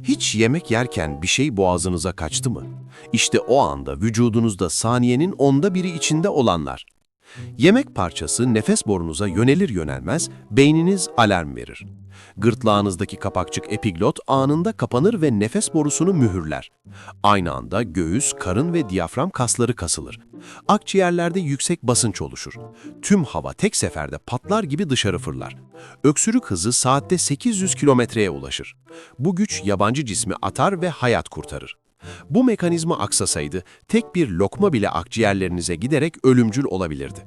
Hiç yemek yerken bir şey boğazınıza kaçtı mı? İşte o anda vücudunuzda saniyenin 1/10 içinde olanlar. Yemek parçası nefes borunuza yönelir yönelmez beyniniz alarm verir. Gırtlağınızdaki kapakçık epiglot anında kapanır ve nefes borusunu mühürler. Aynı anda göğüs, karın ve diyafram kasları kasılır. Akciğerlerde yüksek basınç oluşur. Tüm hava tek seferde patlar gibi dışarı fırlar. Öksürük hızı saatte 800 kilometreye ulaşır. Bu güç yabancı cismi atar ve hayat kurtarır. Bu mekanizma aksasaydı tek bir lokma bile akciğerlerinize giderek ölümcül olabilirdi.